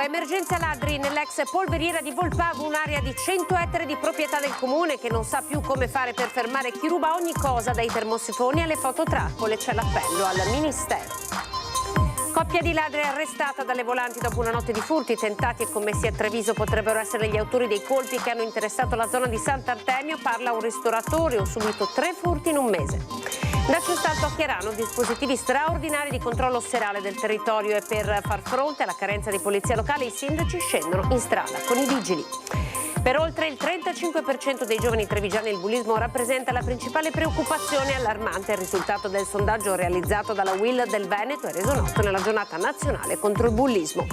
emergenza ladri nell'ex polveriera di Volpago, un'area di 100 ettari di proprietà del comune che non sa più come fare per fermare chi ruba ogni cosa, dai termosifoni alle fototrappole. C'è l'appello al Ministero. Coppia di ladri arrestata dalle volanti dopo una notte di furti tentati e commessi a Treviso. Potrebbero essere gli autori dei colpi che hanno interessato la zona di Sant'Artemio. Parla un ristoratore: ho subito 3 furti in un mese. Da Cestalto a Chiarano, dispositivi straordinari di controllo serale del territorio, e per far fronte alla carenza di polizia locale i sindaci scendono in strada con i vigili. Per oltre il 35% dei giovani trevigiani il bullismo rappresenta la principale preoccupazione. Allarmante il risultato del sondaggio realizzato dalla UIL del Veneto e reso noto nella giornata nazionale contro il bullismo.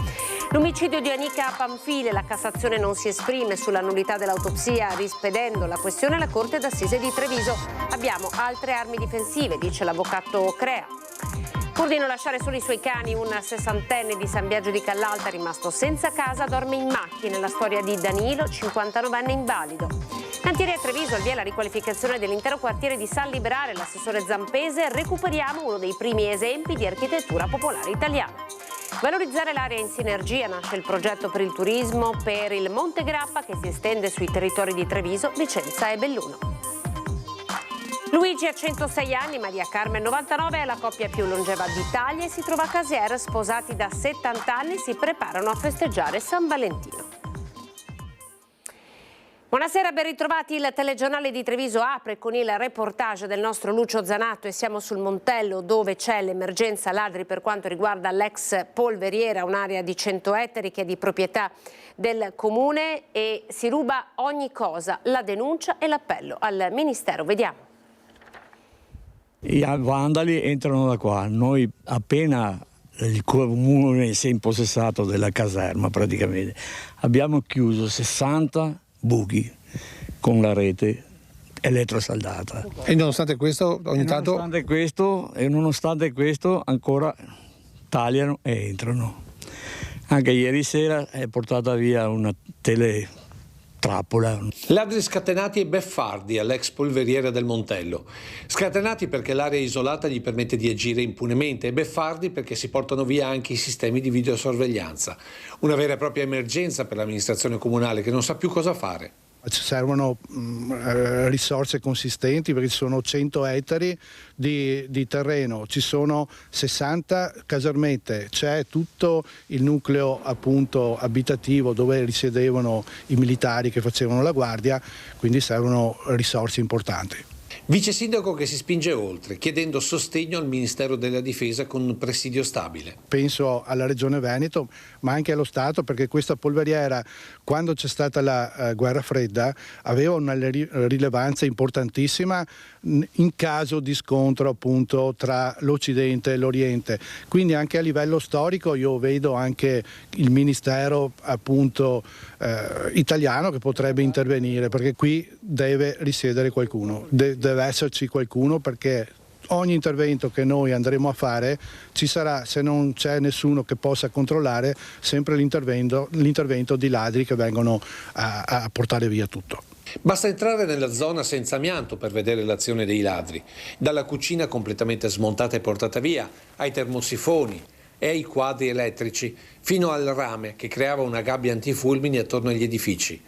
L'omicidio di Anica a Panfile: la Cassazione non si esprime sulla nullità dell'autopsia, rispedendo la questione alla Corte d'Assise di Treviso. Abbiamo altre armi difensive, dice l'avvocato Crea. Pur di non lasciare soli i suoi cani, un 60enne di San Biagio di Callalta, rimasto senza casa, dorme in macchina. La storia di Danilo, 59enne invalido. Cantieri a Treviso, al via la riqualificazione dell'intero quartiere di San Liberale. L'assessore Zampese: recuperiamo uno dei primi esempi di architettura popolare italiana. Valorizzare l'area in sinergia, nasce il progetto per il turismo per il Monte Grappa, che si estende sui territori di Treviso, Vicenza e Belluno. Luigi ha 106 anni, Maria Carmen 99, è la coppia più longeva d'Italia e si trova a Casier. Sposati da 70 anni, si preparano a festeggiare San Valentino. Buonasera, ben ritrovati. Il telegiornale di Treviso apre con il reportage del nostro Lucio Zanato e siamo sul Montello, dove c'è l'emergenza ladri per quanto riguarda l'ex polveriera, un'area di 100 ettari che è di proprietà del comune e si ruba ogni cosa. La denuncia e l'appello al Ministero. Vediamo. I vandali entrano da qua, noi appena il comune si è impossessato della caserma praticamente abbiamo chiuso 60 buchi con la rete elettrosaldata. E nonostante questo ogni tanto... Nonostante questo ancora tagliano e entrano. Anche ieri sera è portata via una teletrappola. Ladri scatenati e beffardi all'ex polveriera del Montello. Scatenati perché l'area isolata gli permette di agire impunemente, e beffardi perché si portano via anche i sistemi di videosorveglianza. Una vera e propria emergenza per l'amministrazione comunale che non sa più cosa fare. Ci servono risorse consistenti perché ci sono 100 ettari di terreno, ci sono 60 casermette, c'è tutto il nucleo appunto abitativo dove risiedevano i militari che facevano la guardia, quindi servono risorse importanti. Vice sindaco che si spinge oltre, chiedendo sostegno al Ministero della Difesa con un presidio stabile. Penso alla Regione Veneto, ma anche allo Stato, perché questa polveriera, quando c'è stata la guerra fredda, aveva una rilevanza importantissima in caso di scontro appunto tra l'Occidente e l'Oriente. Quindi anche a livello storico io vedo anche il Ministero appunto italiano che potrebbe intervenire, perché qui deve risiedere qualcuno, deve esserci qualcuno, perché ogni intervento che noi andremo a fare ci sarà, se non c'è nessuno che possa controllare, sempre l'intervento di ladri che vengono a portare via tutto. Basta entrare nella zona senza amianto per vedere l'azione dei ladri, dalla cucina completamente smontata e portata via, ai termosifoni e ai quadri elettrici, fino al rame che creava una gabbia antifulmini attorno agli edifici.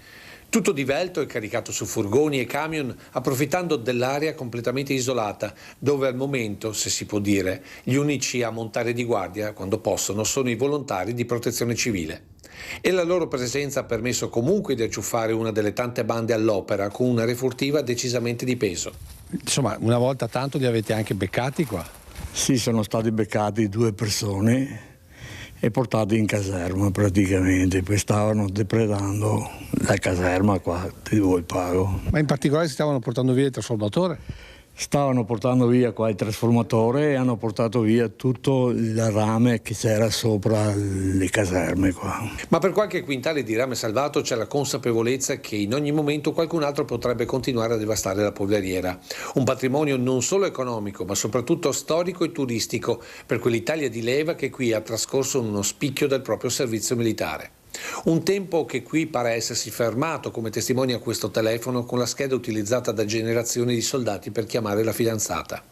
Tutto divelto e caricato su furgoni e camion, approfittando dell'area completamente isolata, dove al momento, se si può dire, gli unici a montare di guardia, quando possono, sono i volontari di protezione civile. E la loro presenza ha permesso comunque di acciuffare una delle tante bande all'opera, con una refurtiva decisamente di peso. Insomma, una volta tanto li avete anche beccati qua? Sì, sono stati beccati 2 persone e portati in caserma praticamente, poi stavano depredando la caserma qua di Volpago. Ma in particolare si stavano portando via il trasformatore? Stavano portando via qua il trasformatore e hanno portato via tutto il rame che c'era sopra le caserme qua. Ma per qualche quintale di rame salvato c'è la consapevolezza che in ogni momento qualcun altro potrebbe continuare a devastare la polveriera. Un patrimonio non solo economico ma soprattutto storico e turistico per quell'Italia di leva che qui ha trascorso uno spicchio del proprio servizio militare. Un tempo che qui pare essersi fermato, come testimonia questo telefono con la scheda utilizzata da generazioni di soldati per chiamare la fidanzata.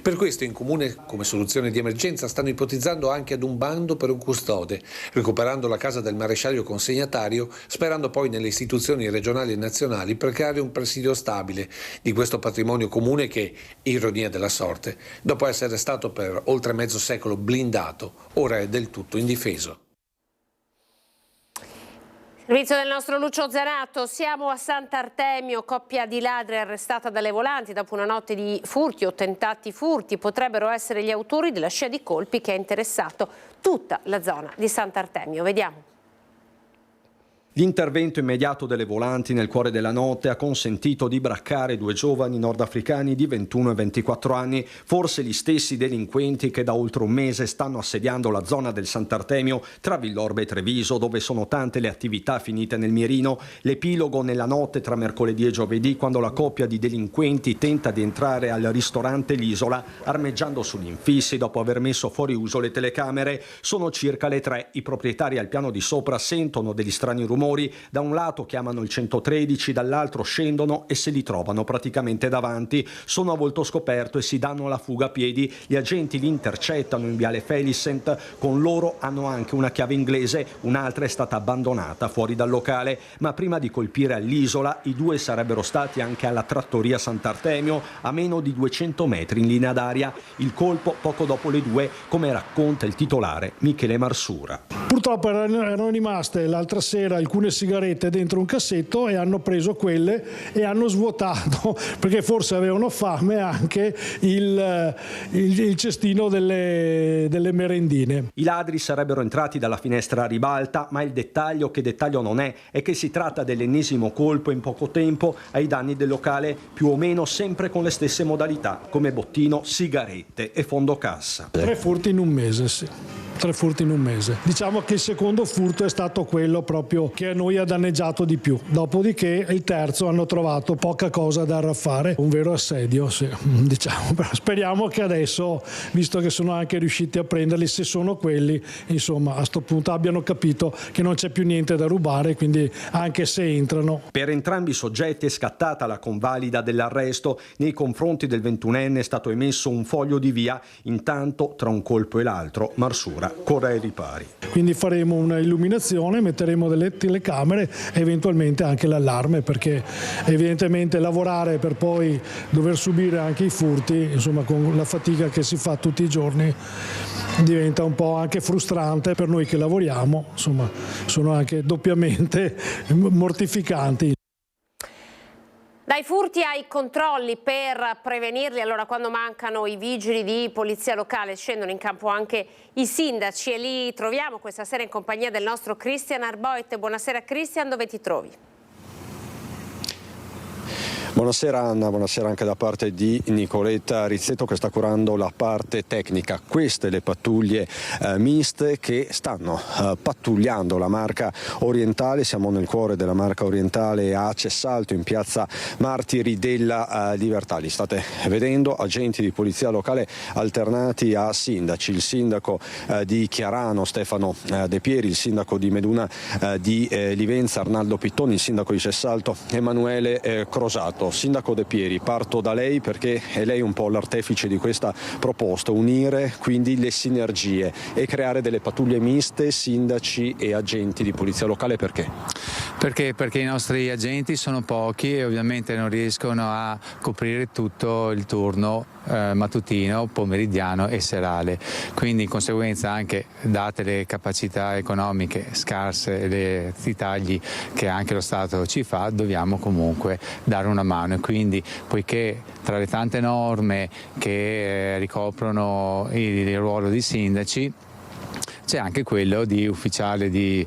Per questo in comune, come soluzione di emergenza, stanno ipotizzando anche ad un bando per un custode, recuperando la casa del maresciallo consegnatario, sperando poi nelle istituzioni regionali e nazionali per creare un presidio stabile di questo patrimonio comune che, ironia della sorte, dopo essere stato per oltre mezzo secolo blindato, ora è del tutto indifeso. Servizio del nostro Lucio Zanato, siamo a Sant'Artemio, coppia di ladri arrestata dalle volanti dopo una notte di furti o tentati furti. Potrebbero essere gli autori della scia di colpi che ha interessato tutta la zona di Sant'Artemio. Vediamo. L'intervento immediato delle volanti nel cuore della notte ha consentito di braccare 2 giovani nordafricani di 21 e 24 anni, forse gli stessi delinquenti che da oltre un mese stanno assediando la zona del Sant'Artemio tra Villorba e Treviso, dove sono tante le attività finite nel mirino. L'epilogo nella notte tra mercoledì e giovedì, quando la coppia di delinquenti tenta di entrare al ristorante L'Isola armeggiando sugli infissi dopo aver messo fuori uso le telecamere. Sono circa le 3, i proprietari al piano di sopra sentono degli strani rumori. Da un lato chiamano il 113, dall'altro scendono e se li trovano praticamente davanti. Sono a volto scoperto e si danno alla fuga a piedi. Gli agenti li intercettano in viale Felicent. Con loro hanno anche una chiave inglese, un'altra è stata abbandonata fuori dal locale. Ma prima di colpire all'Isola, i 2 sarebbero stati anche alla trattoria Sant'Artemio, a meno di 200 metri in linea d'aria. Il colpo poco dopo le 2, come racconta il titolare Michele Marsura. Purtroppo erano rimaste l'altra sera alcune sigarette dentro un cassetto e hanno preso quelle e hanno svuotato, perché forse avevano fame, anche il cestino delle merendine. I ladri sarebbero entrati dalla finestra a ribalta, ma il dettaglio, che dettaglio non è che si tratta dell'ennesimo colpo in poco tempo ai danni del locale, più o meno sempre con le stesse modalità, come bottino, sigarette e fondo cassa. 3 furti in un mese, sì. 3 furti in un mese. Diciamo che il secondo furto è stato quello proprio che a noi ha danneggiato di più. Dopodiché il terzo hanno trovato poca cosa da raffare, un vero assedio, sì, diciamo. Però speriamo che adesso, visto che sono anche riusciti a prenderli, se sono quelli, insomma, a sto punto abbiano capito che non c'è più niente da rubare, quindi anche se entrano. Per entrambi i soggetti è scattata la convalida dell'arresto. Nei confronti del 21enne è stato emesso un foglio di via. Intanto, tra un colpo e l'altro, Marsura corre ai ripari. Quindi faremo una illuminazione, metteremo delle telecamere e eventualmente anche l'allarme, perché evidentemente lavorare per poi dover subire anche i furti, insomma, con la fatica che si fa tutti i giorni, diventa un po' anche frustrante per noi che lavoriamo, insomma, sono anche doppiamente mortificanti. Dai furti ai controlli per prevenirli, allora quando mancano i vigili di polizia locale scendono in campo anche i sindaci e li troviamo questa sera in compagnia del nostro Christian Arboit. Buonasera Christian, dove ti trovi? Buonasera Anna, buonasera anche da parte di Nicoletta Rizzetto che sta curando la parte tecnica. Queste le pattuglie miste che stanno pattugliando la Marca Orientale. Siamo nel cuore della Marca Orientale a Cessalto, in piazza Martiri della Libertà. Li state vedendo, agenti di polizia locale alternati a sindaci. Il sindaco di Chiarano Stefano De Pieri, il sindaco di Meduna di Livenza Arnaldo Pittoni, il sindaco di Cessalto Emanuele Crosato. Sindaco De Pieri, parto da lei perché è lei un po' l'artefice di questa proposta, unire quindi le sinergie e creare delle pattuglie miste, sindaci e agenti di polizia locale. Perché? Perché i nostri agenti sono pochi e ovviamente non riescono a coprire tutto il turno mattutino, pomeridiano e serale, quindi in conseguenza, anche date le capacità economiche scarse e i tagli che anche lo Stato ci fa, dobbiamo comunque dare una mano. E quindi, poiché tra le tante norme che ricoprono il ruolo di sindaci c'è anche quello di ufficiale di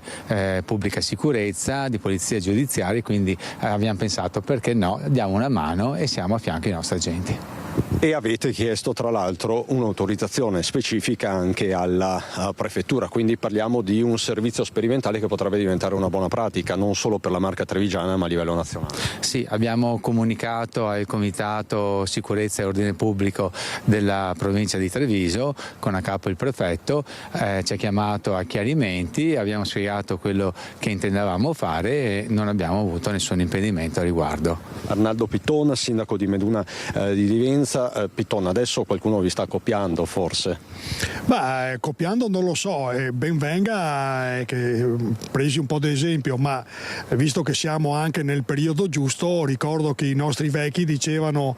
pubblica sicurezza, di polizia giudiziaria, quindi abbiamo pensato, perché no, diamo una mano e siamo a fianco ai nostri agenti. E avete chiesto tra l'altro un'autorizzazione specifica anche alla prefettura, quindi parliamo di un servizio sperimentale che potrebbe diventare una buona pratica non solo per la marca trevigiana ma a livello nazionale. Sì, abbiamo comunicato al Comitato Sicurezza e Ordine Pubblico della provincia di Treviso, con a capo il prefetto, ci ha chiamato a chiarimenti, abbiamo spiegato quello che intendevamo fare e non abbiamo avuto nessun impedimento a riguardo. Arnaldo Pitton, sindaco di Meduna di Livenza. Pitton, adesso qualcuno vi sta copiando forse? Beh, copiando non lo so, ben venga che presi un po' d'esempio, ma visto che siamo anche nel periodo giusto, ricordo che i nostri vecchi dicevano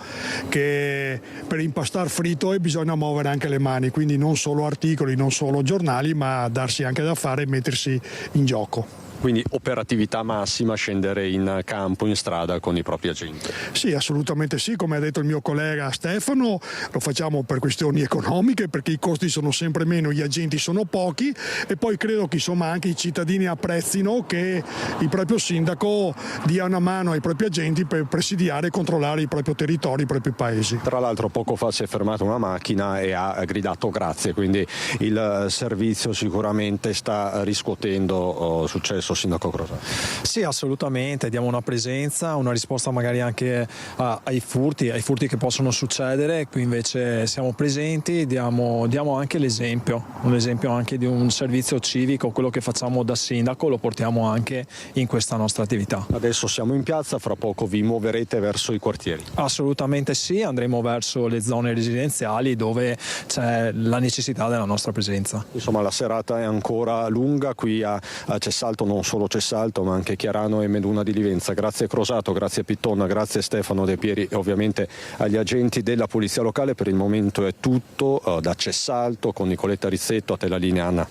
che per impastar fritto bisogna muovere anche le mani, quindi non solo articoli, non solo giornali, ma darsi anche da fare e mettersi in gioco. Quindi operatività massima, scendere in campo, in strada con i propri agenti. Sì, assolutamente sì, come ha detto il mio collega Stefano, lo facciamo per questioni economiche, perché i costi sono sempre meno, gli agenti sono pochi e poi credo che insomma anche i cittadini apprezzino che il proprio sindaco dia una mano ai propri agenti per presidiare e controllare il proprio territorio, i propri paesi. Tra l'altro poco fa si è fermata una macchina e ha gridato grazie, quindi il servizio sicuramente sta riscuotendo successo. Sindaco Crosato. Sì, assolutamente, diamo una presenza, una risposta magari anche ai furti che possono succedere. Qui invece siamo presenti, diamo anche l'esempio, un esempio anche di un servizio civico, quello che facciamo da sindaco lo portiamo anche in questa nostra attività. Adesso siamo in piazza, fra poco vi muoverete verso i quartieri? Assolutamente sì, andremo verso le zone residenziali dove c'è la necessità della nostra presenza. Insomma, la serata è ancora lunga qui a Cessalto, non solo Cessalto ma anche Chiarano e Meduna di Livenza. Grazie Crosato, grazie Pitton, grazie Stefano De Pieri e ovviamente agli agenti della Polizia Locale. Per il momento è tutto da Cessalto con Nicoletta Rizzetto. A te la linea, Anna.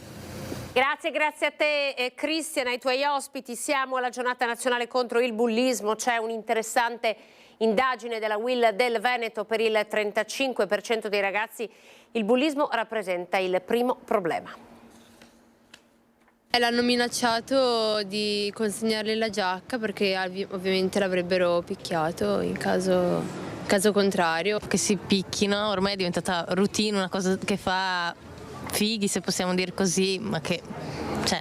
Grazie a te Cristian, ai tuoi ospiti. Siamo alla giornata nazionale contro il bullismo, c'è un'interessante indagine della UIL del Veneto. Per il 35% dei ragazzi il bullismo rappresenta il primo problema. L'hanno minacciato di consegnargli la giacca perché ovviamente l'avrebbero picchiato in caso contrario. Che si picchino, ormai è diventata routine, una cosa che fa fighi, se possiamo dire così, ma che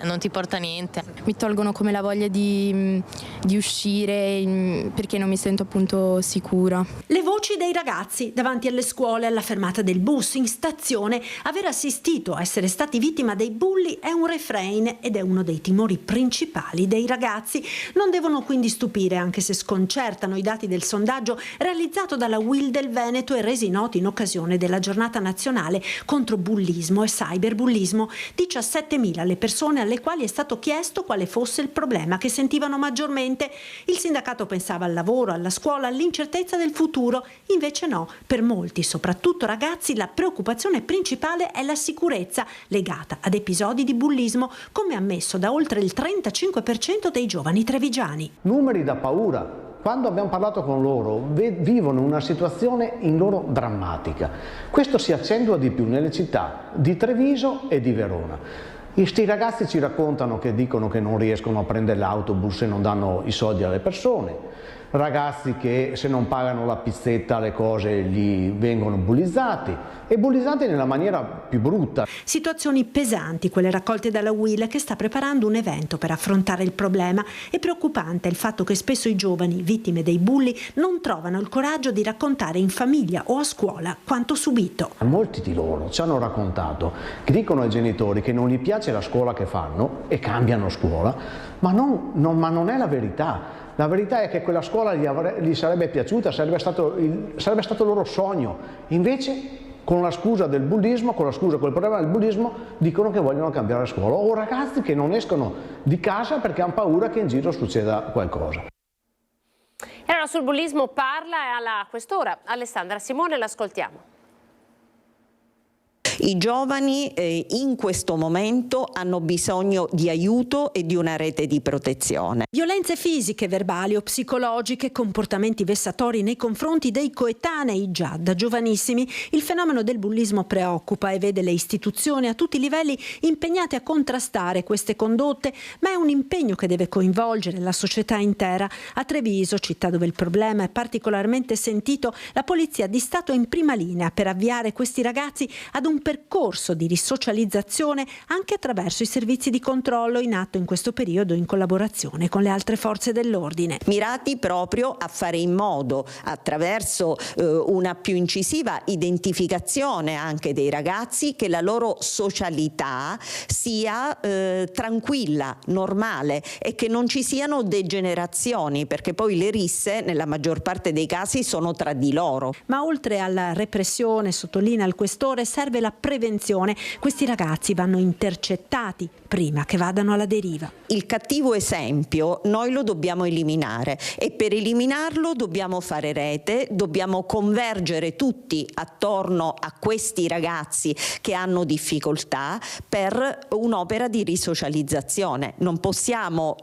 non ti porta a niente. Mi tolgono come la voglia di uscire perché non mi sento appunto sicura. Le voci dei ragazzi davanti alle scuole, alla fermata del bus, in stazione. Aver assistito a essere stati vittima dei bulli è un refrain ed è uno dei timori principali dei ragazzi. Non devono quindi stupire, anche se sconcertano i dati del sondaggio realizzato dalla UIL del Veneto e resi noti in occasione della giornata nazionale contro bullismo e cyberbullismo. 17.000 le persone alle quali è stato chiesto quale fosse il problema che sentivano maggiormente. Il sindacato pensava al lavoro, alla scuola, all'incertezza del futuro, invece no. Per molti, soprattutto ragazzi, la preoccupazione principale è la sicurezza legata ad episodi di bullismo, come ammesso da oltre il 35% dei giovani trevigiani. Numeri da paura. Quando abbiamo parlato con loro, vivono una situazione in loro drammatica. Questo si accentua di più nelle città di Treviso e di Verona. Questi ragazzi ci raccontano che dicono che non riescono a prendere l'autobus e non danno i soldi alle persone, ragazzi che se non pagano la pizzetta le cose gli vengono bullizzati e bullizzati nella maniera più brutta. Situazioni pesanti quelle raccolte dalla UIL, che sta preparando un evento per affrontare il problema. È preoccupante il fatto che spesso i giovani vittime dei bulli non trovano il coraggio di raccontare in famiglia o a scuola quanto subito. Molti di loro ci hanno raccontato che dicono ai genitori che non gli piace la scuola che fanno e cambiano scuola, ma non è la verità. La verità è che quella scuola gli sarebbe piaciuta, sarebbe stato il loro sogno. Invece, con la scusa del bullismo, col problema del bullismo, dicono che vogliono cambiare la scuola. O ragazzi che non escono di casa perché hanno paura che in giro succeda qualcosa. E allora sul bullismo parla a quest'ora Alessandra Simone, l'ascoltiamo. I giovani in questo momento hanno bisogno di aiuto e di una rete di protezione. Violenze fisiche, verbali o psicologiche, comportamenti vessatori nei confronti dei coetanei già da giovanissimi. Il fenomeno del bullismo preoccupa e vede le istituzioni a tutti i livelli impegnate a contrastare queste condotte, ma è un impegno che deve coinvolgere la società intera. A Treviso, città dove il problema è particolarmente sentito, la Polizia di Stato è in prima linea per avviare questi ragazzi ad un percorso di risocializzazione anche attraverso i servizi di controllo in atto in questo periodo in collaborazione con le altre forze dell'ordine. Mirati proprio a fare in modo, attraverso una più incisiva identificazione anche dei ragazzi, che la loro socialità sia tranquilla, normale e che non ci siano degenerazioni, perché poi le risse nella maggior parte dei casi sono tra di loro. Ma oltre alla repressione, sottolinea il questore, serve la prevenzione. Questi ragazzi vanno intercettati prima che vadano alla deriva. Il cattivo esempio noi lo dobbiamo eliminare e per eliminarlo dobbiamo fare rete, dobbiamo convergere tutti attorno a questi ragazzi che hanno difficoltà per un'opera di risocializzazione. Non possiamo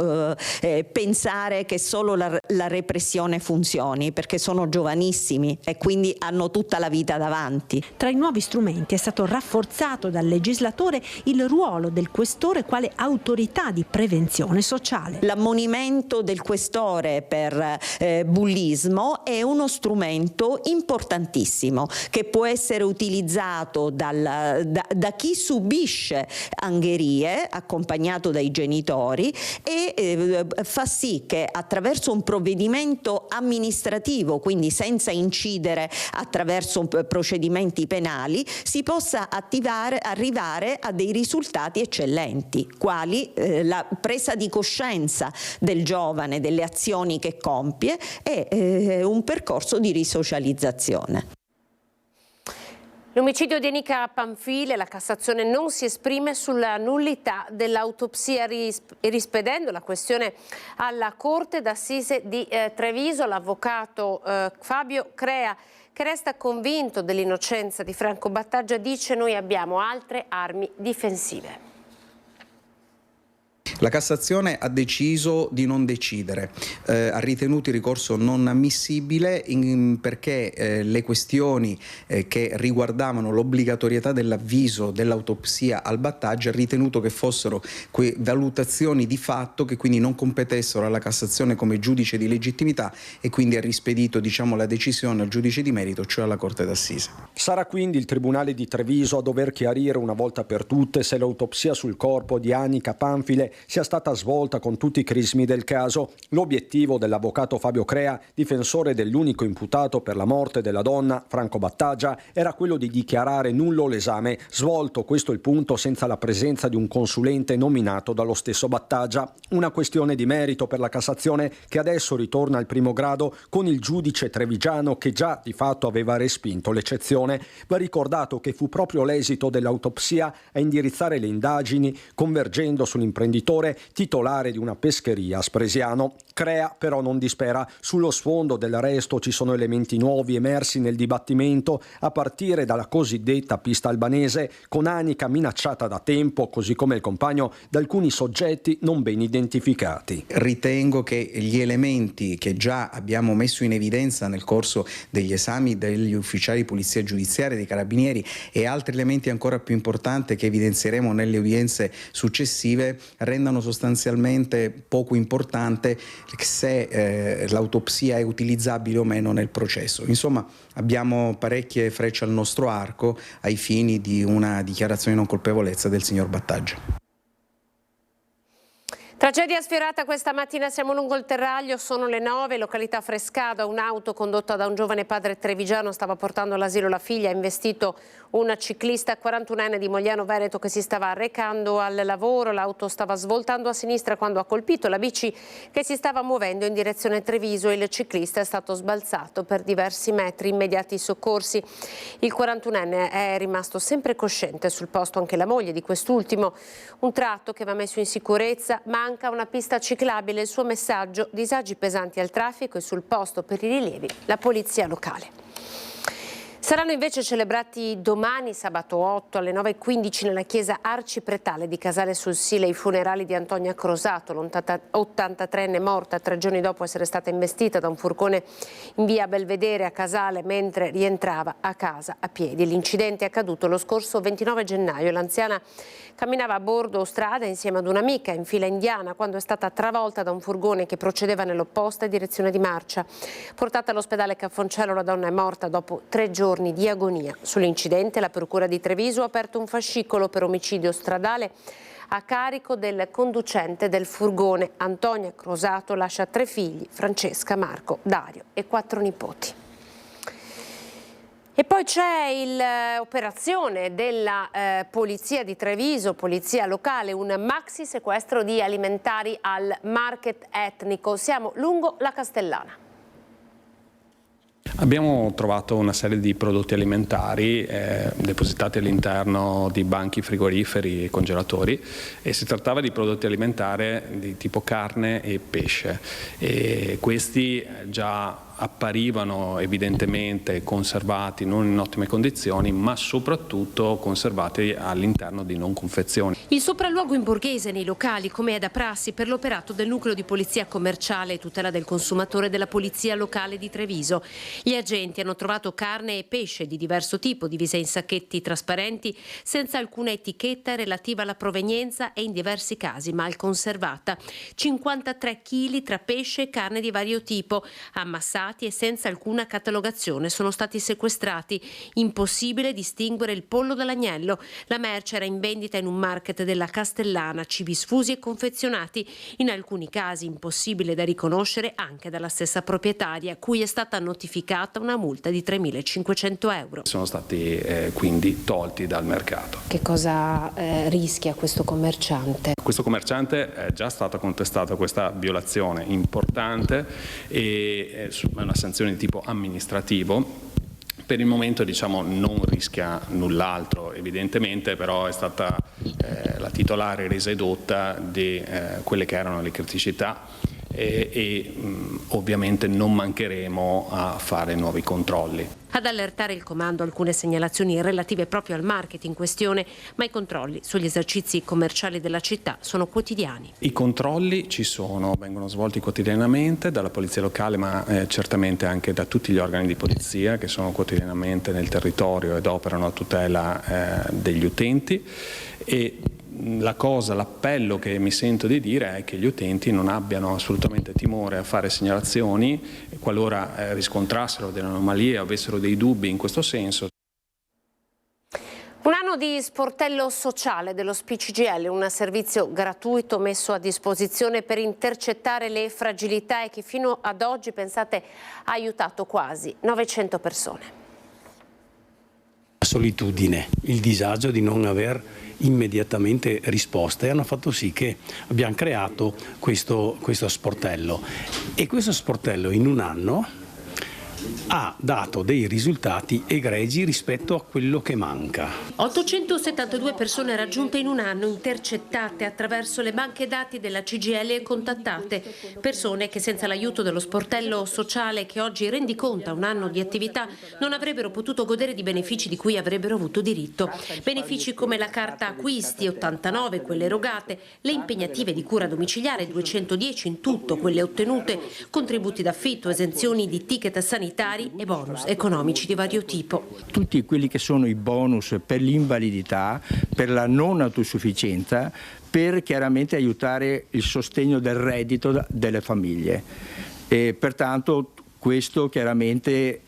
pensare che solo la repressione funzioni, perché sono giovanissimi e quindi hanno tutta la vita davanti. Tra i nuovi strumenti è stato rafforzato dal legislatore il ruolo del questore quale autorità di prevenzione sociale. L'ammonimento del questore per bullismo è uno strumento importantissimo che può essere utilizzato da chi subisce angherie accompagnato dai genitori e fa sì che attraverso un provvedimento amministrativo, quindi senza incidere attraverso procedimenti penali, si possa arrivare a dei risultati eccellenti, quali la presa di coscienza del giovane delle azioni che compie e un percorso di risocializzazione. L'omicidio di Enica Panfile, la Cassazione non si esprime sulla nullità dell'autopsia rispedendo la questione alla Corte d'Assise di Treviso. L'avvocato Fabio Crea, che resta convinto dell'innocenza di Franco Battaglia, dice: noi abbiamo altre armi difensive. La Cassazione ha deciso di non decidere, ha ritenuto il ricorso non ammissibile perché le questioni che riguardavano l'obbligatorietà dell'avviso dell'autopsia al Battaglia ha ritenuto che fossero valutazioni di fatto che quindi non competessero alla Cassazione come giudice di legittimità e quindi ha rispedito, diciamo, la decisione al giudice di merito, cioè alla Corte d'Assise. Sarà quindi il Tribunale di Treviso a dover chiarire una volta per tutte se l'autopsia sul corpo di Enica Panfile sia stata svolta con tutti i crismi del caso. L'obiettivo dell'avvocato Fabio Crea, difensore dell'unico imputato per la morte della donna, Franco Battaglia, era quello di dichiarare nullo l'esame svolto, questo è il punto, senza la presenza di un consulente nominato dallo stesso Battaglia. Una questione di merito per la Cassazione che adesso ritorna al primo grado con il giudice trevigiano che già di fatto aveva respinto l'eccezione. Va ricordato che fu proprio l'esito dell'autopsia a indirizzare le indagini, convergendo sull'imprenditore titolare di una pescheria a Spresiano. Crea però non dispera. Sullo sfondo dell'arresto ci sono elementi nuovi emersi nel dibattimento, a partire dalla cosiddetta pista albanese, con Enica minacciata da tempo, così come il compagno, da alcuni soggetti non ben identificati. Ritengo che gli elementi che già abbiamo messo in evidenza nel corso degli esami degli ufficiali di polizia giudiziaria, dei carabinieri e altri elementi ancora più importanti che evidenzieremo nelle udienze successive rendano sostanzialmente poco importante se l'autopsia è utilizzabile o meno nel processo. Insomma, abbiamo parecchie frecce al nostro arco ai fini di una dichiarazione di non colpevolezza del signor Battaglia. Tragedia sfiorata questa mattina, siamo lungo il Terraglio, sono le 9, località Frescado, un'auto condotta da un giovane padre trevigiano stava portando all'asilo la figlia, ha investito una ciclista 41enne di Mogliano Veneto che si stava recando al lavoro, l'auto stava svoltando a sinistra quando ha colpito la bici che si stava muovendo in direzione Treviso, il ciclista è stato sbalzato per diversi metri, immediati soccorsi. Il 41enne è rimasto sempre cosciente, sul posto anche la moglie di quest'ultimo, un tratto che va messo in sicurezza, manca una pista ciclabile, il suo messaggio: disagi pesanti al traffico e sul posto per i rilievi la polizia locale. Saranno invece celebrati domani, sabato 8, alle 9:15 nella chiesa arcipretale di Casale sul Sile i funerali di Antonia Crosato, l'83enne morta 3 giorni dopo essere stata investita da un furgone in via Belvedere a Casale mentre rientrava a casa a piedi. L'incidente è accaduto lo scorso 29 gennaio. L'anziana camminava a bordo strada insieme ad un'amica in fila indiana quando è stata travolta da un furgone che procedeva nell'opposta direzione di marcia. Portata all'ospedale Caffoncello, la donna è morta dopo 3 giorni di agonia. Sull'incidente la Procura di Treviso ha aperto un fascicolo per omicidio stradale a carico del conducente del furgone. Antonia Crosato lascia 3 figli, Francesca, Marco, Dario e 4 nipoti. E poi c'è l'operazione della Polizia di Treviso, Polizia Locale, un maxi sequestro di alimentari al market etnico. Siamo lungo la Castellana. Abbiamo trovato una serie di prodotti alimentari depositati all'interno di banchi frigoriferi e congelatori e si trattava di prodotti alimentari di tipo carne e pesce e questi già apparivano evidentemente conservati non in ottime condizioni, ma soprattutto conservati all'interno di non confezioni. Il sopralluogo in Borghese nei locali, come è da prassi per l'operato del nucleo di polizia commerciale e tutela del consumatore della Polizia Locale di Treviso. Gli agenti hanno trovato carne e pesce di diverso tipo, divise in sacchetti trasparenti, senza alcuna etichetta relativa alla provenienza e in diversi casi mal conservata. 53 kg tra pesce e carne di vario tipo, ammassati e senza alcuna catalogazione sono stati sequestrati. Impossibile distinguere il pollo dall'agnello. La merce era in vendita in un market della Castellana, cibi sfusi e confezionati, in alcuni casi impossibile da riconoscere anche dalla stessa proprietaria, cui è stata notificata una multa di 3.500 euro. Sono stati quindi tolti dal mercato. Che cosa rischia questo commerciante? Questo commerciante è già stata contestata questa violazione importante e è una sanzione di tipo amministrativo. Per il momento non rischia null'altro, evidentemente però è stata la titolare resa edotta di quelle che erano le criticità e ovviamente non mancheremo a fare nuovi controlli. Ad allertare il comando alcune segnalazioni relative proprio al market in questione, ma i controlli sugli esercizi commerciali della città sono quotidiani. I controlli ci sono, vengono svolti quotidianamente dalla Polizia Locale, ma certamente anche da tutti gli organi di polizia che sono quotidianamente nel territorio ed operano a tutela degli utenti. E l'appello che mi sento di dire è che gli utenti non abbiano assolutamente timore a fare segnalazioni qualora riscontrassero delle anomalie o avessero dei dubbi in questo senso. Un anno di sportello sociale dello SPCGL, un servizio gratuito messo a disposizione per intercettare le fragilità e che fino ad oggi, pensate, ha aiutato quasi 900 persone. La solitudine, il disagio di non aver immediatamente risposte hanno fatto sì che abbiamo creato questo sportello e questo sportello in un anno ha dato dei risultati egregi rispetto a quello che manca. 872 persone raggiunte in un anno, intercettate attraverso le banche dati della CGIL e contattate. Persone che senza l'aiuto dello sportello sociale che oggi rendiconta un anno di attività non avrebbero potuto godere di benefici di cui avrebbero avuto diritto. Benefici come la carta acquisti, 89 quelle erogate, le impegnative di cura domiciliare, 210 in tutto quelle ottenute, contributi d'affitto, esenzioni di ticket sanitari e bonus economici di vario tipo. Tutti quelli che sono i bonus per l'invalidità, per la non autosufficienza, per chiaramente aiutare il sostegno del reddito delle famiglie. E pertanto questo chiaramente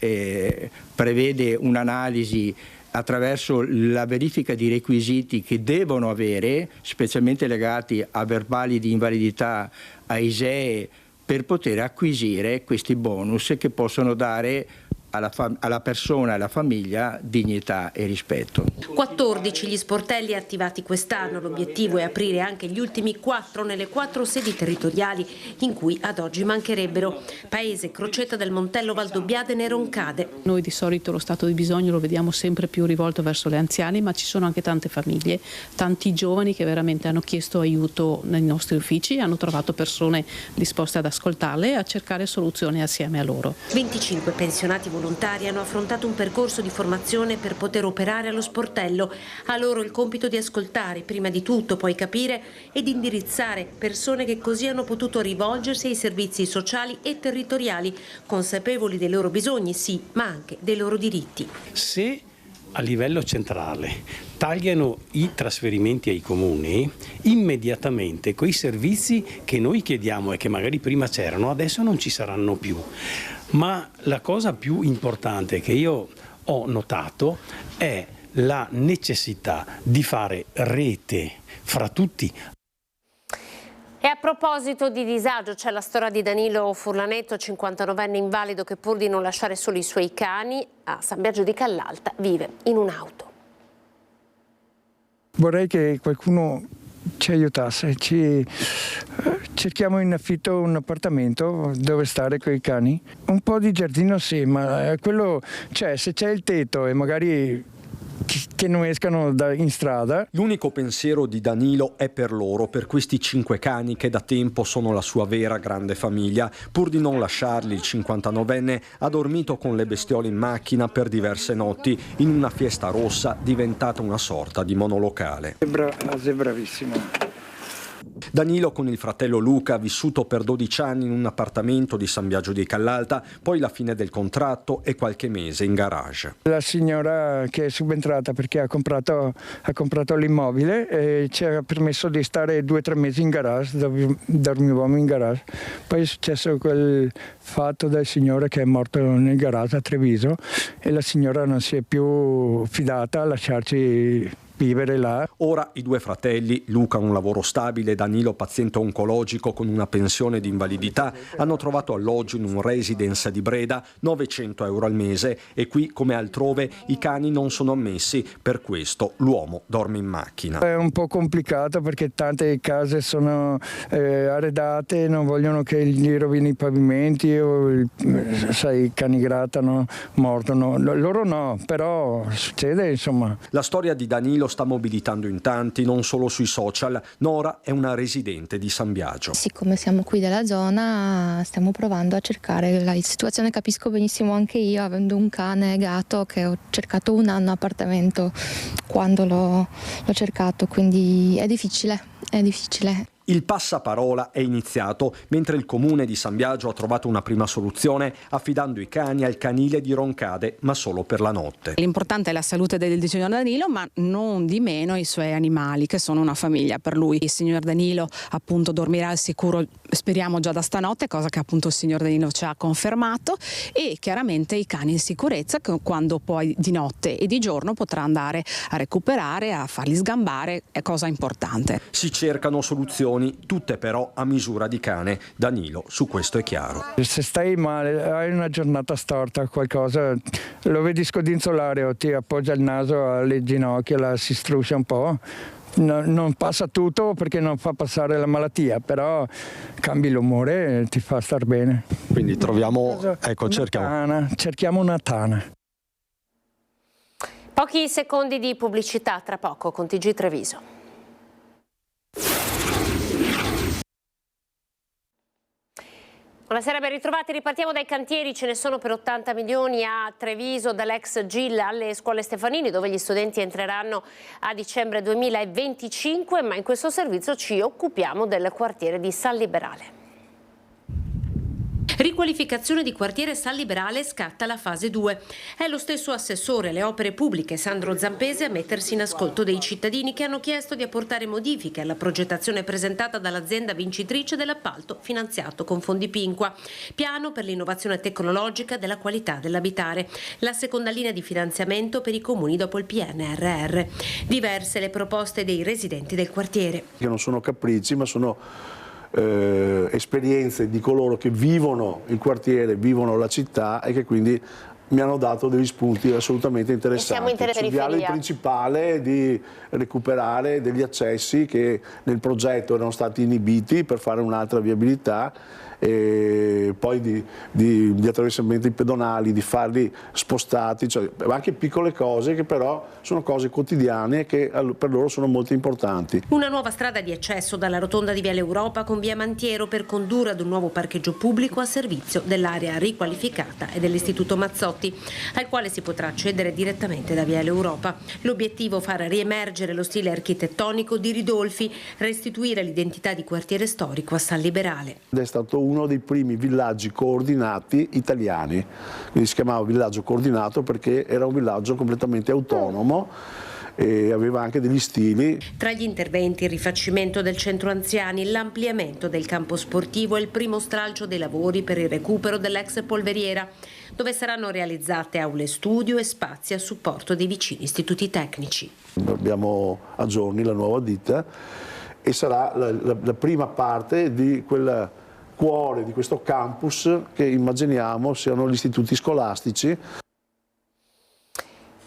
prevede un'analisi attraverso la verifica di requisiti che devono avere, specialmente legati a verbali di invalidità, a ISEE, per poter acquisire questi bonus che possono dare alla persona e alla famiglia dignità e rispetto. 14 gli sportelli attivati quest'anno, l'obiettivo è aprire anche gli ultimi 4 nelle 4 sedi territoriali in cui ad oggi mancherebbero: Paese, Crocetta del Montello, Valdobbiadene e Roncade. Noi di solito lo stato di bisogno lo vediamo sempre più rivolto verso le anziane, ma ci sono anche tante famiglie, tanti giovani che veramente hanno chiesto aiuto nei nostri uffici, hanno trovato persone disposte ad ascoltarle e a cercare soluzioni assieme a loro. 25 pensionati volontari volontari hanno affrontato un percorso di formazione per poter operare allo sportello. A loro il compito di ascoltare, prima di tutto, poi capire ed indirizzare persone che così hanno potuto rivolgersi ai servizi sociali e territoriali, consapevoli dei loro bisogni, sì, ma anche dei loro diritti. Se a livello centrale tagliano i trasferimenti ai comuni, immediatamente quei servizi che noi chiediamo e che magari prima c'erano, adesso non ci saranno più. Ma la cosa più importante che io ho notato è la necessità di fare rete fra tutti. E a proposito di disagio, c'è la storia di Danilo Furlanetto, 59enne invalido che pur di non lasciare soli i suoi cani a San Biagio di Callalta vive in un'auto. Vorrei che qualcuno ci aiutasse, cerchiamo in affitto un appartamento dove stare con i cani. Un po' di giardino sì, ma quello, cioè, se c'è il tetto e magari che non escano in strada. L'unico pensiero di Danilo è per loro, per questi 5 cani che da tempo sono la sua vera grande famiglia. Pur di non lasciarli, il 59enne ha dormito con le bestiole in macchina per diverse notti in una Fiesta Rossa diventata una sorta di monolocale. Sei bravissimo. Danilo con il fratello Luca ha vissuto per 12 anni in un appartamento di San Biagio di Callalta, poi la fine del contratto e qualche mese in garage. La signora che è subentrata perché ha comprato l'immobile e ci ha permesso di stare 2 o 3 mesi in garage, dove dormivamo in garage. Poi è successo quel fatto del signore che è morto nel garage a Treviso e la signora non si è più fidata a lasciarci vivere là. Ora i 2 fratelli, Luca un lavoro stabile, Danilo paziente oncologico con una pensione di invalidità, hanno trovato alloggio in un residence di Breda, 900 euro al mese, e qui come altrove i cani non sono ammessi, per questo l'uomo dorme in macchina. È un po' complicato perché tante case sono arredate, non vogliono che gli rovini i pavimenti o sai, i cani grattano, mordono. Loro no, però succede insomma. La storia di Danilo sta mobilitando in tanti, non solo sui social. Nora è una residente di San Biagio. Siccome siamo qui della zona, stiamo provando a cercare la situazione. Capisco benissimo anche io, avendo un cane gatto, che ho cercato un anno appartamento quando l'ho cercato, quindi è difficile. Il passaparola è iniziato mentre il comune di San Biagio ha trovato una prima soluzione affidando i cani al canile di Roncade, ma solo per la notte. L'importante è la salute del signor Danilo, ma non di meno i suoi animali, che sono una famiglia per lui. Il signor Danilo appunto dormirà al sicuro, speriamo già da stanotte, cosa che appunto il signor Danilo ci ha confermato, e chiaramente i cani in sicurezza, quando poi di notte e di giorno potrà andare a recuperare, a farli sgambare, è cosa importante. Si cercano soluzioni, tutte però a misura di cane. Danilo su questo è chiaro. Se stai male, hai una giornata storta, qualcosa, lo vedi scodinzolare o ti appoggia il naso alle ginocchia, si struscia un po'. Non passa tutto perché non fa passare la malattia, però cambi l'umore e ti fa star bene. Quindi troviamo, cerchiamo una tana. Pochi secondi di pubblicità, tra poco con TG Treviso. Buonasera, ben ritrovati. Ripartiamo dai cantieri, ce ne sono per 80 milioni a Treviso dall'ex GIL alle scuole Stefanini, dove gli studenti entreranno a dicembre 2025, ma in questo servizio ci occupiamo del quartiere di San Liberale. Riqualificazione di quartiere San Liberale, scatta la fase 2. È lo stesso assessore alle opere pubbliche Sandro Zampese a mettersi in ascolto dei cittadini che hanno chiesto di apportare modifiche alla progettazione presentata dall'azienda vincitrice dell'appalto finanziato con fondi Pinqua. Piano per l'innovazione tecnologica della qualità dell'abitare. La seconda linea di finanziamento per i comuni dopo il PNRR. Diverse le proposte dei residenti del quartiere. Che non sono capricci, ma sono esperienze di coloro che vivono il quartiere, vivono la città e che quindi mi hanno dato degli spunti assolutamente interessanti. Sul viale principale di recuperare degli accessi che nel progetto erano stati inibiti per fare un'altra viabilità, e poi di attraversamenti pedonali, di farli spostati, cioè anche piccole cose che però sono cose quotidiane e che per loro sono molto importanti. Una nuova strada di accesso dalla rotonda di Viale Europa con via Mantiero per condurre ad un nuovo parcheggio pubblico a servizio dell'area riqualificata e dell'Istituto Mazzotti, al quale si potrà accedere direttamente da Viale Europa. L'obiettivo: far riemergere lo stile architettonico di Ridolfi, restituire l'identità di quartiere storico a San Liberale. È stato uno dei primi villaggi coordinati italiani, quindi si chiamava villaggio coordinato perché era un villaggio completamente autonomo e aveva anche degli stili. Tra gli interventi il rifacimento del centro anziani, l'ampliamento del campo sportivo e il primo stralcio dei lavori per il recupero dell'ex polveriera, dove saranno realizzate aule studio e spazi a supporto dei vicini istituti tecnici. Abbiamo a giorni la nuova ditta e sarà la prima parte di quel cuore di questo campus che immaginiamo siano gli istituti scolastici.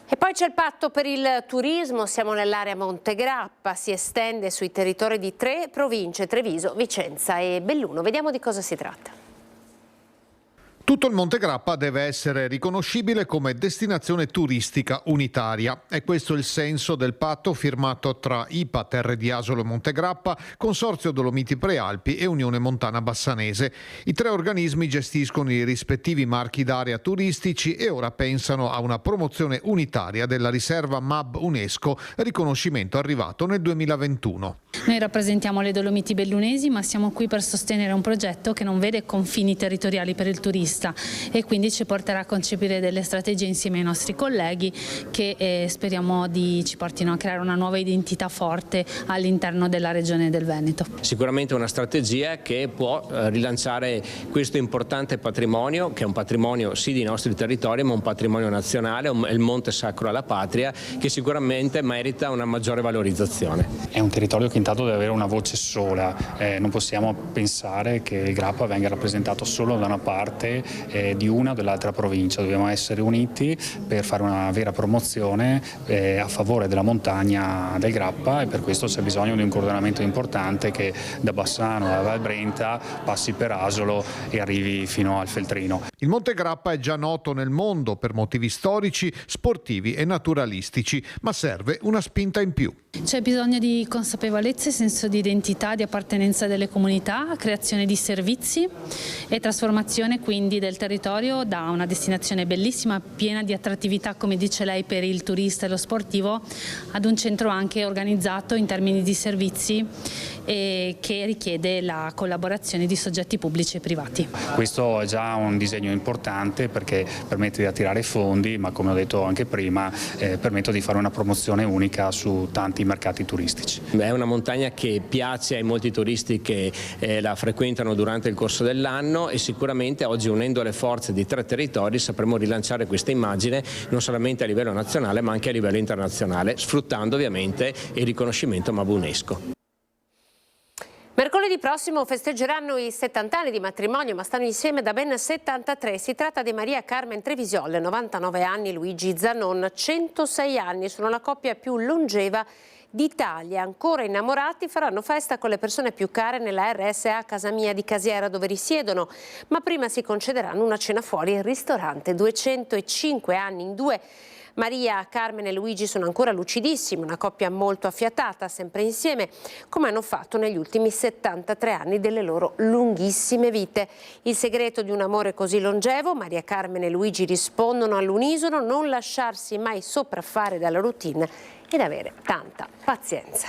E poi c'è il patto per il turismo, siamo nell'area Montegrappa, si estende sui territori di 3 province, Treviso, Vicenza e Belluno. Vediamo di cosa si tratta. Tutto il Montegrappa deve essere riconoscibile come destinazione turistica unitaria. È questo il senso del patto firmato tra IPA Terre di Asolo e Montegrappa, Consorzio Dolomiti Prealpi e Unione Montana Bassanese. I 3 organismi gestiscono i rispettivi marchi d'area turistici e ora pensano a una promozione unitaria della riserva MAB UNESCO, riconoscimento arrivato nel 2021. Noi rappresentiamo le Dolomiti bellunesi, ma siamo qui per sostenere un progetto che non vede confini territoriali per il turista e quindi ci porterà a concepire delle strategie insieme ai nostri colleghi che speriamo ci portino a creare una nuova identità forte all'interno della regione del Veneto. Sicuramente una strategia che può rilanciare questo importante patrimonio, che è un patrimonio sì dei nostri territori, ma un patrimonio nazionale, il Monte Sacro alla Patria, che sicuramente merita una maggiore valorizzazione. È un territorio che intanto deve avere una voce sola, non possiamo pensare che il Grappa venga rappresentato solo da una parte di una o dell'altra provincia, dobbiamo essere uniti per fare una vera promozione a favore della montagna del Grappa e per questo c'è bisogno di un coordinamento importante che da Bassano a Val Brenta passi per Asolo e arrivi fino al Feltrino. Il Monte Grappa è già noto nel mondo per motivi storici, sportivi e naturalistici, ma serve una spinta in più. C'è bisogno di consapevolezza, senso di identità, di appartenenza delle comunità, creazione di servizi e trasformazione quindi del territorio da una destinazione bellissima, piena di attrattività, come dice lei, per il turista e lo sportivo, ad un centro anche organizzato in termini di servizi e che richiede la collaborazione di soggetti pubblici e privati. Questo è già un disegno importante perché permette di attirare fondi, ma come ho detto anche prima permette di fare una promozione unica su tanti mercati turistici. È una montagna che piace ai molti turisti che la frequentano durante il corso dell'anno e sicuramente oggi, unendo le forze di 3 territori, sapremo rilanciare questa immagine non solamente a livello nazionale ma anche a livello internazionale, sfruttando ovviamente il riconoscimento MAB UNESCO. Mercoledì prossimo festeggeranno i 70 anni di matrimonio, ma stanno insieme da ben 73. Si tratta di Maria Carmen Trevisiol, 99 anni, Luigi Zanon, 106 anni. Sono la coppia più longeva d'Italia. Ancora innamorati, faranno festa con le persone più care nella RSA Casa Mia di Casiera, dove risiedono. Ma prima si concederanno una cena fuori al ristorante. 205 anni in 2. Maria, Carmen e Luigi sono ancora lucidissimi, una coppia molto affiatata, sempre insieme, come hanno fatto negli ultimi 73 anni delle loro lunghissime vite. Il segreto di un amore così longevo: Maria Carmen e Luigi rispondono all'unisono: non lasciarsi mai sopraffare dalla routine ed avere tanta pazienza.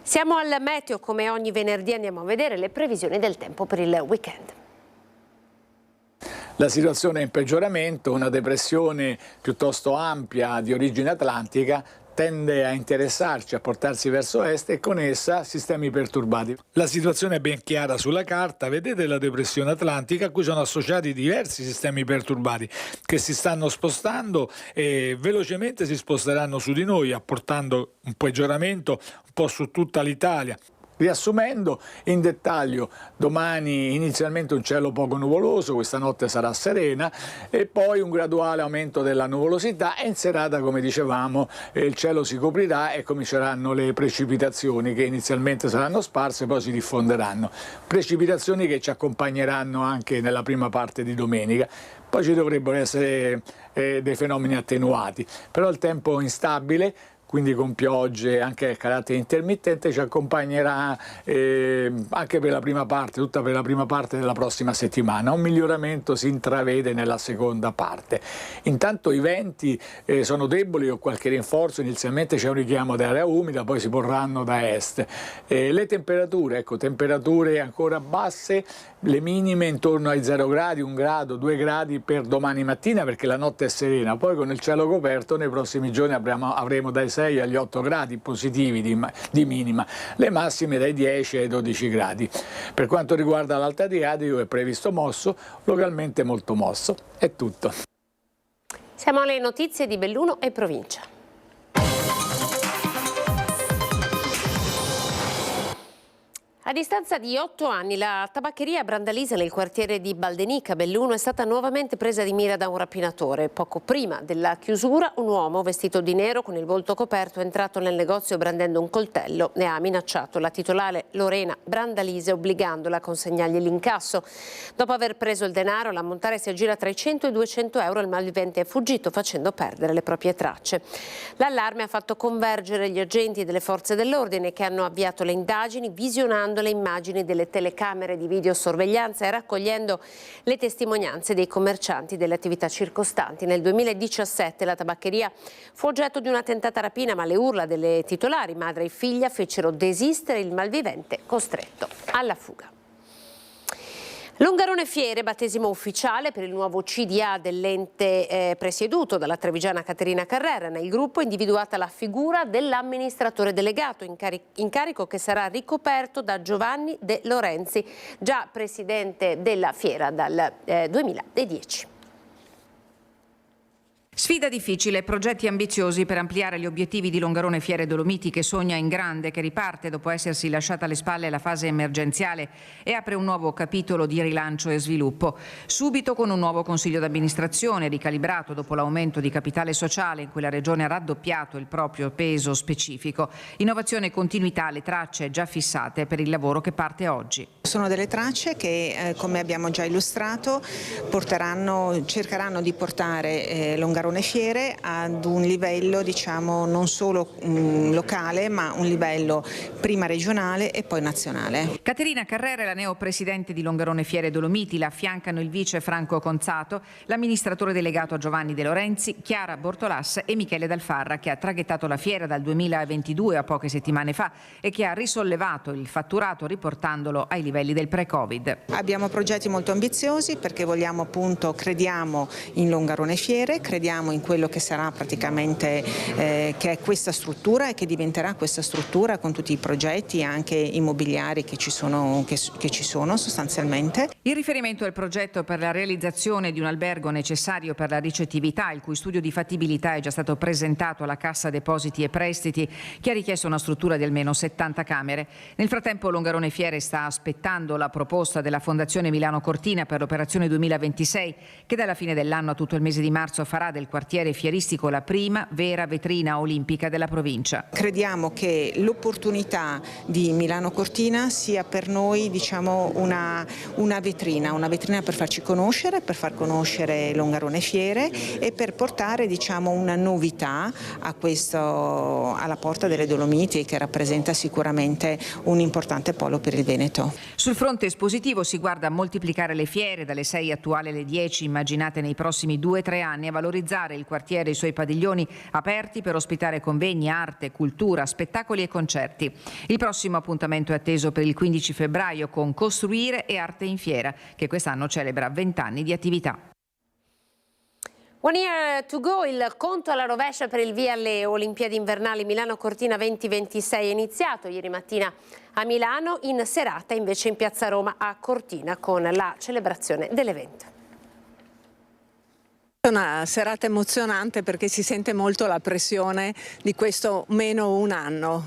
Siamo al meteo, come ogni venerdì andiamo a vedere le previsioni del tempo per il weekend. La situazione è in peggioramento, una depressione piuttosto ampia di origine atlantica tende a interessarci, a portarsi verso est e con essa sistemi perturbati. La situazione è ben chiara sulla carta, vedete la depressione atlantica a cui sono associati diversi sistemi perturbati che si stanno spostando e velocemente si sposteranno su di noi, apportando un peggioramento un po' su tutta l'Italia. Riassumendo in dettaglio, domani inizialmente un cielo poco nuvoloso, questa notte sarà serena e poi un graduale aumento della nuvolosità e in serata, come dicevamo, il cielo si coprirà e cominceranno le precipitazioni che inizialmente saranno sparse, poi si diffonderanno. Precipitazioni che ci accompagneranno anche nella prima parte di domenica. Poi ci dovrebbero essere dei fenomeni attenuati, però il tempo instabile, quindi con piogge anche a carattere intermittente, ci accompagnerà anche per la prima parte, tutta per la prima parte della prossima settimana. Un miglioramento si intravede nella seconda parte. Intanto i venti sono deboli o qualche rinforzo, inizialmente c'è un richiamo d'area umida, poi si porranno da est. Le temperature, ecco, temperature ancora basse, le minime intorno ai 0 gradi, 1 grado, 2 gradi per domani mattina perché la notte è serena, poi con il cielo coperto nei prossimi giorni avremo dai 6 agli 8 gradi positivi di minima, le massime dai 10 ai 12 gradi. Per quanto riguarda l'Alto Adriatico è previsto mosso, localmente molto mosso. È tutto. Siamo alle notizie di Belluno e provincia. A distanza di 8 anni la tabaccheria Brandalise nel quartiere di Baldenica, Belluno, è stata nuovamente presa di mira da un rapinatore. Poco prima della chiusura un uomo vestito di nero con il volto coperto è entrato nel negozio brandendo un coltello e ha minacciato la titolare Lorena Brandalise obbligandola a consegnargli l'incasso. Dopo aver preso il denaro l'ammontare si aggira tra i 100 e i 200 euro e il malvivente è fuggito facendo perdere le proprie tracce. L'allarme ha fatto convergere gli agenti delle forze dell'ordine che hanno avviato le indagini visionando le immagini delle telecamere di videosorveglianza e raccogliendo le testimonianze dei commercianti delle attività circostanti. Nel 2017 la tabaccheria fu oggetto di una tentata rapina, ma le urla delle titolari, madre e figlia, fecero desistere il malvivente costretto alla fuga. Longarone Fiere, battesimo ufficiale per il nuovo CDA dell'ente presieduto dalla trevigiana Caterina Carrera. Nel gruppo è individuata la figura dell'amministratore delegato, incarico che sarà ricoperto da Giovanni De Lorenzi, già presidente della fiera dal 2010. Sfida difficile, progetti ambiziosi per ampliare gli obiettivi di Longarone Fiere Dolomiti, che sogna in grande, che riparte dopo essersi lasciata alle spalle la fase emergenziale e apre un nuovo capitolo di rilancio e sviluppo. Subito con un nuovo consiglio d'amministrazione ricalibrato dopo l'aumento di capitale sociale in cui la regione ha raddoppiato il proprio peso specifico. Innovazione e continuità, le tracce già fissate per il lavoro che parte oggi. Sono delle tracce che, come abbiamo già illustrato, cercheranno di portare Longarone Fiere ad un livello, diciamo, non solo locale, ma un livello prima regionale e poi nazionale. Caterina Carrera è la neopresidente di Longarone Fiere Dolomiti, la affiancano il vice Franco Conzato, l'amministratore delegato Giovanni De Lorenzi, Chiara Bortolas e Michele Dalfarra, che ha traghettato la fiera dal 2022 a poche settimane fa e che ha risollevato il fatturato riportandolo ai livelli del pre-Covid. Abbiamo progetti molto ambiziosi perché vogliamo, appunto, crediamo in Longarone Fiere, crediamo in quello che sarà praticamente che è questa struttura e che diventerà questa struttura con tutti i progetti anche immobiliari che ci sono sostanzialmente. Il riferimento al progetto per la realizzazione di un albergo necessario per la ricettività, il cui studio di fattibilità è già stato presentato alla Cassa Depositi e Prestiti, che ha richiesto una struttura di almeno 70 camere. Nel frattempo Longarone Fiere sta aspettando la proposta della Fondazione Milano Cortina per l'operazione 2026, che dalla fine dell'anno a tutto il mese di marzo farà del quartiere fieristico la prima vera vetrina olimpica della provincia. Crediamo che l'opportunità di Milano Cortina sia per noi, diciamo, una vetrina per farci conoscere, per far conoscere Longarone Fiere e per portare, diciamo, una novità alla porta delle Dolomiti, che rappresenta sicuramente un importante polo per il Veneto. Sul fronte espositivo si guarda a moltiplicare le fiere dalle 6 attuali alle 10 immaginate nei prossimi 2-3 anni, a valorizzare il quartiere e i suoi padiglioni aperti per ospitare convegni, arte, cultura, spettacoli e concerti. Il prossimo appuntamento è atteso per il 15 febbraio con Costruire e Arte in Fiera, che quest'anno celebra 20 anni di attività. One year to go, il conto alla rovescia per il via alle Olimpiadi invernali Milano Cortina 2026 è iniziato ieri mattina a Milano, in serata invece in Piazza Roma a Cortina con la celebrazione dell'evento. una serata emozionante perché si sente molto la pressione di questo meno un anno.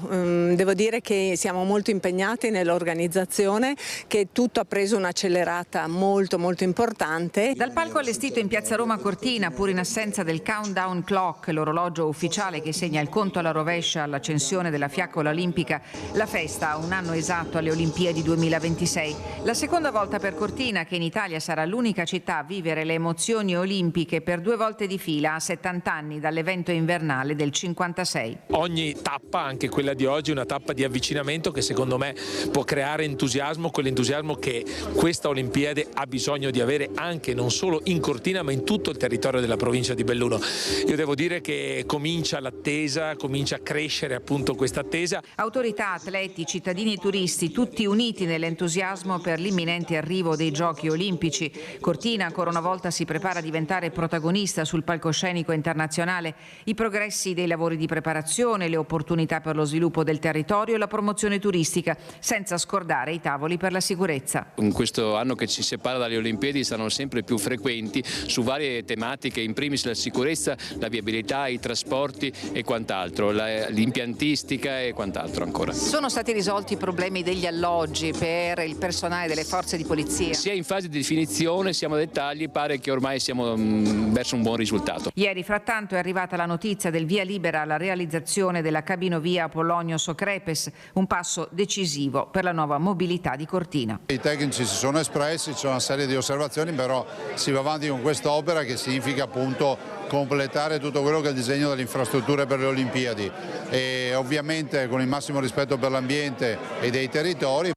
Devo dire che siamo molto impegnati nell'organizzazione, che tutto ha preso un'accelerata molto importante. Dal palco allestito in piazza Roma Cortina, pur in assenza del countdown clock, l'orologio ufficiale che segna il conto alla rovescia all'accensione della fiaccola olimpica, la festa ha un anno esatto alle Olimpiadi 2026. La seconda volta per Cortina, che in Italia sarà l'unica città a vivere le emozioni olimpiche per 2 volte di fila a 70 anni dall'evento invernale del 56. Ogni tappa, anche quella di oggi, è una tappa di avvicinamento che secondo me può creare entusiasmo, quell'entusiasmo che questa Olimpiade ha bisogno di avere anche non solo in Cortina ma in tutto il territorio della provincia di Belluno. Io devo dire che comincia l'attesa, comincia a crescere appunto questa attesa. Autorità, atleti, cittadini e turisti, tutti uniti nell'entusiasmo per l'imminente arrivo dei Giochi Olimpici. Cortina ancora una volta si prepara a diventare protagonista sul palcoscenico internazionale. I progressi dei lavori di preparazione, le opportunità per lo sviluppo del territorio e la promozione turistica, senza scordare i tavoli per la sicurezza. In questo anno che ci separa dalle Olimpiadi saranno sempre più frequenti su varie tematiche, in primis la sicurezza, la viabilità, i trasporti e quant'altro, l'impiantistica e quant'altro ancora. Sono stati risolti i problemi degli alloggi per il personale delle forze di polizia? Si è in fase di definizione, siamo a dettagli, pare che ormai siamo verso un buon risultato. Ieri frattanto è arrivata la notizia del via libera alla realizzazione della cabinovia Apolonio-Socrepes, un passo decisivo per la nuova mobilità di Cortina. I tecnici si sono espressi, c'è una serie di osservazioni, però si va avanti con quest'opera che significa appunto completare tutto quello che è il disegno delle infrastrutture per le Olimpiadi e ovviamente con il massimo rispetto per l'ambiente e dei territori.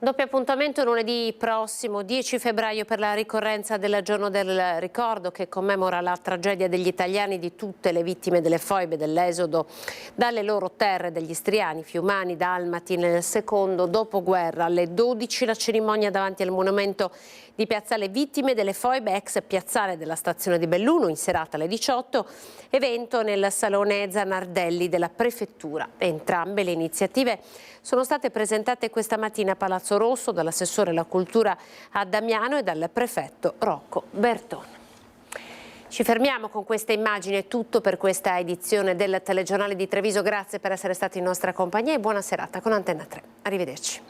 Doppio appuntamento lunedì prossimo, 10 febbraio, per la ricorrenza del Giorno del Ricordo, che commemora la tragedia degli italiani, di tutte le vittime delle foibe, dell'esodo dalle loro terre, degli istriani, fiumani, dalmati nel secondo dopoguerra. Alle 12 la cerimonia davanti al monumento di Piazzale Vittime delle Foibe, ex piazzale della stazione di Belluno, in serata alle 18, evento nel Salone Zanardelli della Prefettura. Entrambe le iniziative sono state presentate questa mattina a Palazzo Rosso dall'assessore alla cultura a Damiano e dal prefetto Rocco Bertone. Ci fermiamo con queste immagini, è tutto per questa edizione del Telegiornale di Treviso. Grazie per essere stati in nostra compagnia e buona serata con Antenna 3. Arrivederci.